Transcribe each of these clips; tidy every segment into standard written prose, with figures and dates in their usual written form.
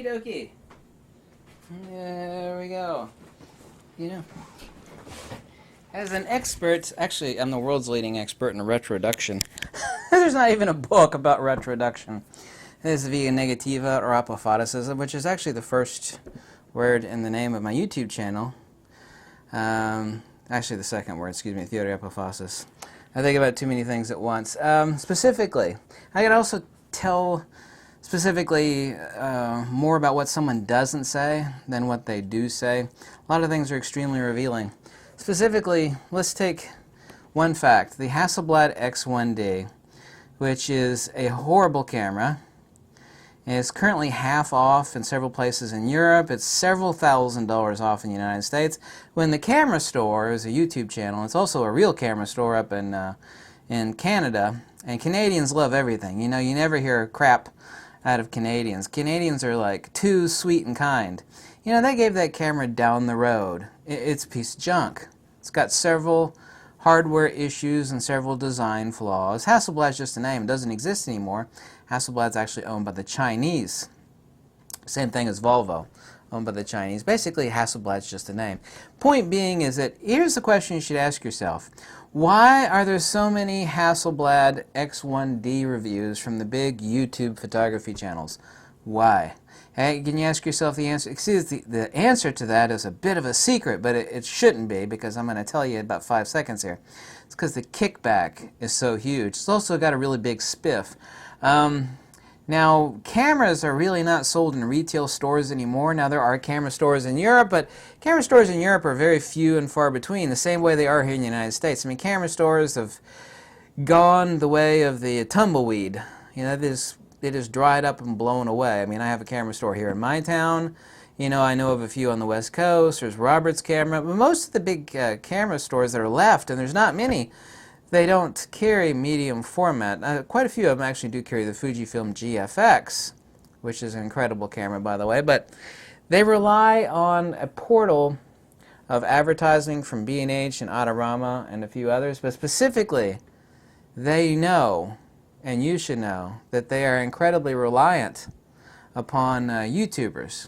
Okie dokie. There we go. You know, as an expert, actually, I'm the world's leading expert in retroduction. There's not even a book about retroduction. This is via negativa or apophatism, which is actually the first word in the name of my YouTube channel. Actually, the second word, excuse me, theory apophasis. I think about too many things at once. Specifically, I could also tell specifically more about what someone doesn't say than what they do say. A lot of things are extremely revealing. Specifically, let's take one fact. The Hasselblad X1D, which is a horrible camera, is currently half off in several places in Europe. It's several $1,000s off in the United States. When the camera store is a YouTube channel, it's also a real camera store up in Canada. And Canadians love everything. You know, you never hear crap out of Canadians. Canadians are like too sweet and kind. You know, they gave that camera down the road. It's a piece of junk. It's got several hardware issues and several design flaws. Hasselblad's just a name. It doesn't exist anymore. Hasselblad's actually owned by the Chinese. Same thing as Volvo, owned by the Chinese. Basically, Hasselblad's just a name. Point being is that here's the question you should ask yourself. Why are there so many Hasselblad X1D reviews from the big YouTube photography channels? Why? Hey, can you ask yourself the answer? Excuse the answer to that is a bit of a secret, but it shouldn't be, because I'm going to tell you in about 5 seconds here. It's because the kickback is so huge. It's also got a really big spiff. Now, cameras are really not sold in retail stores anymore. Now, there are camera stores in Europe, but camera stores in Europe are very few and far between, the same way they are here in the United States. I mean, camera stores have gone the way of the tumbleweed. You know, it is dried up and blown away. I mean, I have a camera store here in my town. You know, I know of a few on the West Coast. There's Robert's Camera. But most of the big camera stores that are left, and there's not many, they don't carry medium format. Quite a few of them actually do carry the Fujifilm GFX, which is an incredible camera, by the way. But they rely on a portal of advertising from B&H and Adorama and a few others. But specifically, they know, and you should know, that they are incredibly reliant upon YouTubers.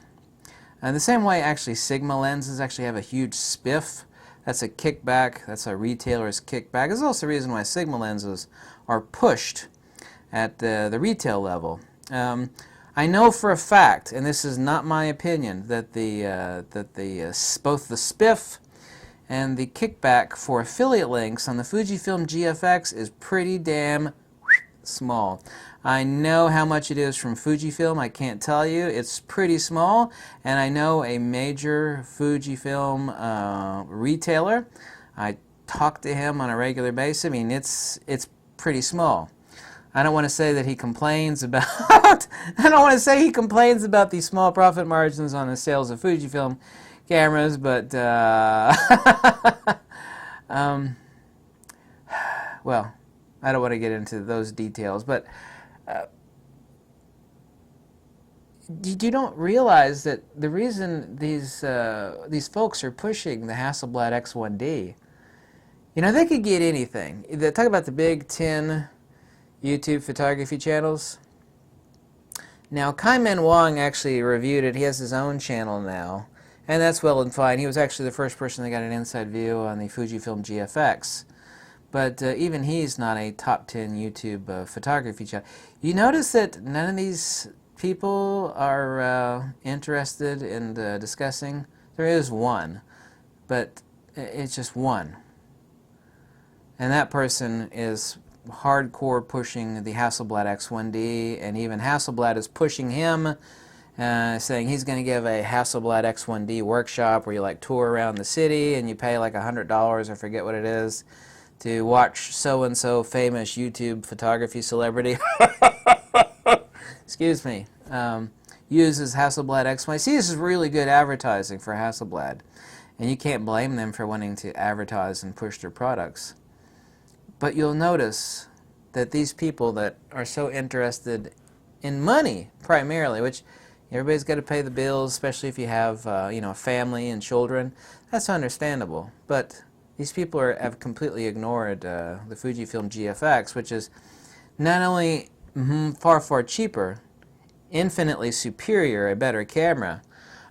And the same way, actually, Sigma lenses actually have a huge spiff. That's a kickback. That's a retailer's kickback. There's also a reason why Sigma lenses are pushed at the retail level. I know for a fact, and this is not my opinion, that both the spiff and the kickback for affiliate links on the Fujifilm GFX is pretty damn small. I know how much it is from Fujifilm. I can't tell you. It's pretty small, and I know a major Fujifilm retailer. I talk to him on a regular basis. I mean, it's pretty small. I don't want to say that he complains about I don't want to say he complains about the small profit margins on the sales of Fujifilm cameras, but well, I don't want to get into those details, but you don't realize that the reason these folks are pushing the Hasselblad X1D, you know, they could get anything. They talk about the big 10 YouTube photography channels. Now, Kai-Men Wong actually reviewed it. He has his own channel now, and that's well and fine. He was actually the first person that got an inside view on the Fujifilm GFX. But even he's not a top 10 YouTube photography channel. You notice that none of these people are interested in discussing. There is one, but it's just one. And that person is hardcore pushing the Hasselblad X1D, and even Hasselblad is pushing him, saying he's going to give a Hasselblad X1D workshop where you like tour around the city and you pay like $100, I forget what it is, to watch so-and-so famous YouTube photography celebrity, excuse me, uses Hasselblad X1D. See, this is really good advertising for Hasselblad, and you can't blame them for wanting to advertise and push their products. But you'll notice that these people that are so interested in money, primarily, which everybody's got to pay the bills, especially if you have you know, a family and children, that's understandable. But these people have completely ignored the Fujifilm GFX, which is not only far, far cheaper, infinitely superior, a better camera.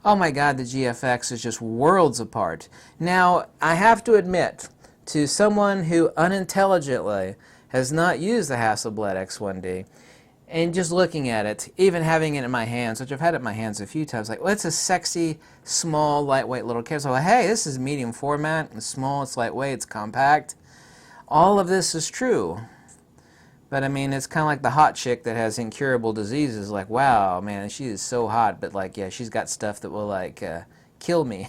Oh my God, the GFX is just worlds apart. Now, I have to admit, to someone who unintelligently has not used the Hasselblad X1D, and just looking at it, even having it in my hands, which I've had it in my hands a few times, like, well, it's a sexy, small, lightweight little camera. So, hey, this is medium format, it's small, it's lightweight, it's compact. All of this is true. But I mean, it's kind of like the hot chick that has incurable diseases. Like, wow, man, she is so hot, but like, yeah, she's got stuff that will like kill me.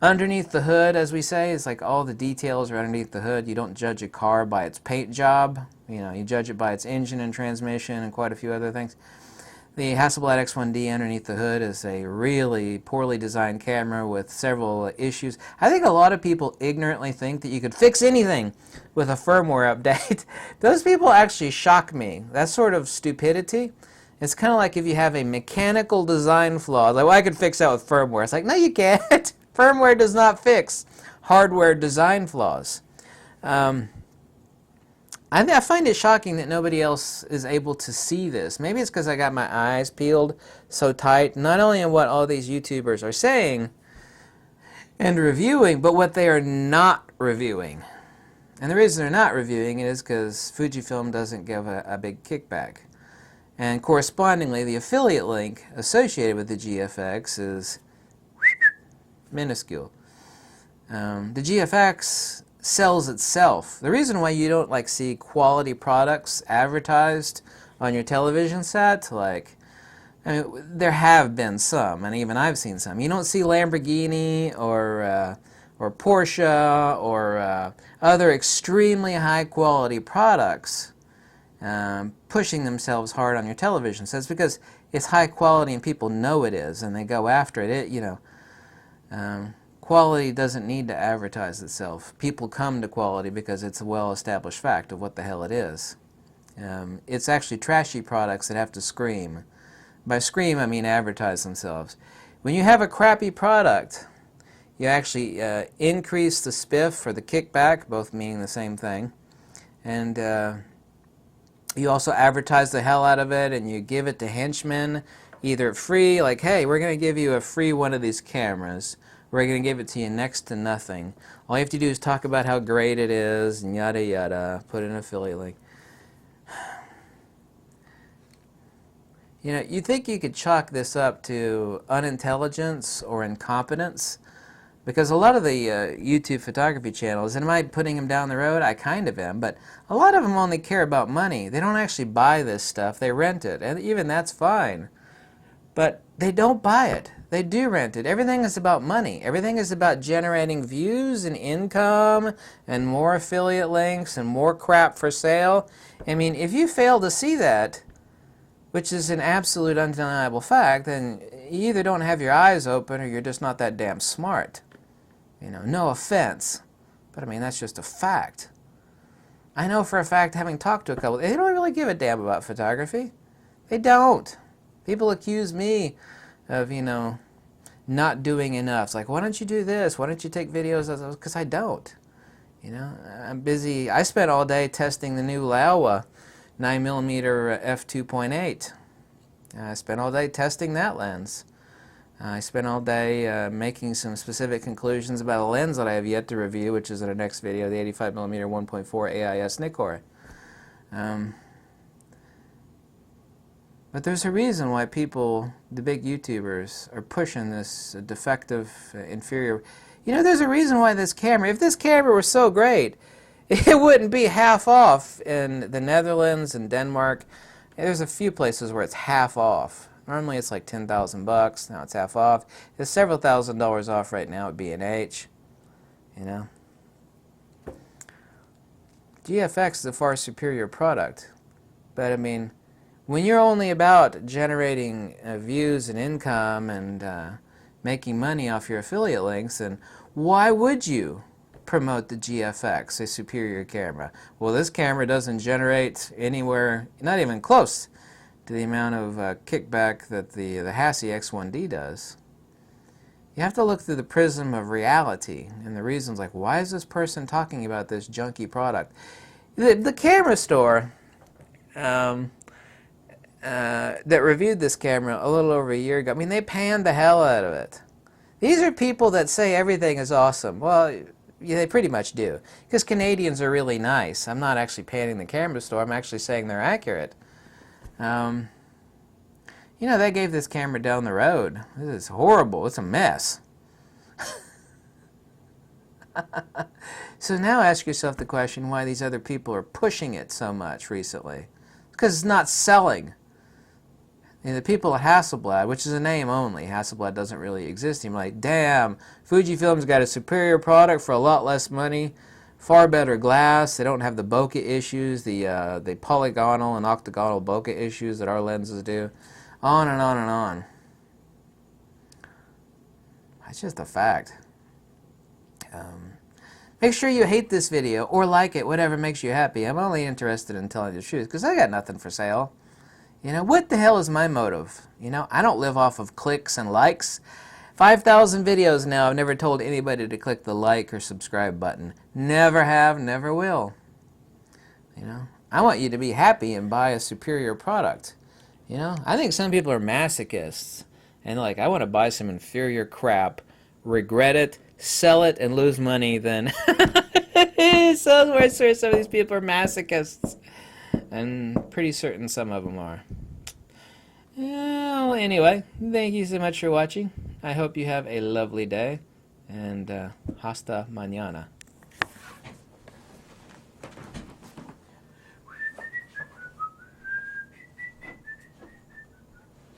Underneath the hood, as we say, it's like all the details are underneath the hood. You don't judge a car by its paint job. You know, you judge it by its engine and transmission and quite a few other things. The Hasselblad X1D underneath the hood is a really poorly designed camera with several issues. I think a lot of people ignorantly think that you could fix anything with a firmware update. Those people actually shock me. That sort of stupidity. It's kind of like if you have a mechanical design flaw, like, well, I could fix that with firmware. It's like, no, you can't. Firmware does not fix hardware design flaws. I find it shocking that nobody else is able to see this. Maybe it's because I got my eyes peeled so tight, not only on what all these YouTubers are saying and reviewing, but what they are not reviewing. And the reason they're not reviewing it is because Fujifilm doesn't give a big kickback. And correspondingly, the affiliate link associated with the GFX is minuscule. The GFX sells itself. The reason why you don't like see quality products advertised on your television set, like, I mean, there have been some, and even I've seen some. You don't see Lamborghini or Porsche or other extremely high quality products pushing themselves hard on your television sets because it's high quality and people know it is, and they go after it. Quality doesn't need to advertise itself. People come to quality because it's a well-established fact of what the hell it is. It's actually trashy products that have to scream. By scream, I mean advertise themselves. When you have a crappy product, you actually increase the spiff or the kickback, both meaning the same thing, and you also advertise the hell out of it, and you give it to henchmen, either free, like, hey, we're going to give you a free one of these cameras. We're going to give it to you next to nothing. All you have to do is talk about how great it is, and yada yada, put in an affiliate link. You know, you think you could chalk this up to unintelligence or incompetence? Because a lot of the YouTube photography channels, and am I putting them down the road? I kind of am, but a lot of them only care about money. They don't actually buy this stuff. They rent it, and even that's fine. But they don't buy it. They do rent it. Everything is about money. Everything is about generating views and income and more affiliate links and more crap for sale. I mean, if you fail to see that, which is an absolute undeniable fact, then you either don't have your eyes open or you're just not that damn smart. You know, no offense, but I mean, that's just a fact. I know for a fact, having talked to a couple, they don't really give a damn about photography. They don't. People accuse me of, you know, not doing enough. It's like, why don't you do this? Why don't you take videos? Because I don't. You know, I'm busy. I spent all day testing the new Laowa 9mm f2.8. I spent all day testing that lens. I spent all day making some specific conclusions about a lens that I have yet to review, which is in our next video, the 85mm 1.4 AIS Nikkor. But there's a reason why people, the big YouTubers, are pushing this defective, inferior. You know, there's a reason why this camera, if this camera were so great, it wouldn't be half off in the Netherlands and Denmark. There's a few places where it's half off. Normally it's like 10,000 bucks. Now it's half off. It's several $1,000s off right now at B&H. You know, GFX is a far superior product, but I mean, when you're only about generating views and income and making money off your affiliate links, then why would you promote the GFX, a superior camera? Well, this camera doesn't generate anywhere, not even close to the amount of kickback that the Hassi X1D does. You have to look through the prism of reality and the reasons, like, why is this person talking about this junky product? The camera store, that reviewed this camera a little over a year ago. I mean, they panned the hell out of it. These are people that say everything is awesome. Well, yeah, they pretty much do. Because Canadians are really nice. I'm not actually panning the camera store. I'm actually saying they're accurate. You know, they gave this camera down the road. This is horrible. It's a mess. So now ask yourself the question why these other people are pushing it so much recently. Because it's not selling. You know, the people at Hasselblad, which is a name only, Hasselblad doesn't really exist. You're like, damn, Fujifilm's got a superior product for a lot less money, far better glass. They don't have the bokeh issues, the polygonal and octagonal bokeh issues that our lenses do. On and on and on. That's just a fact. Make sure you hate this video or like it, whatever makes you happy. I'm only interested in telling the truth because I got nothing for sale. You know, what the hell is my motive? You know, I don't live off of clicks and likes. 5,000 videos now, I've never told anybody to click the like or subscribe button. Never have, never will. You know, I want you to be happy and buy a superior product. You know, I think some people are masochists. And like, I want to buy some inferior crap, regret it, sell it, and lose money then. So where some of these people are masochists. And pretty certain some of them are. Well, anyway, thank you so much for watching. I hope you have a lovely day. And hasta mañana.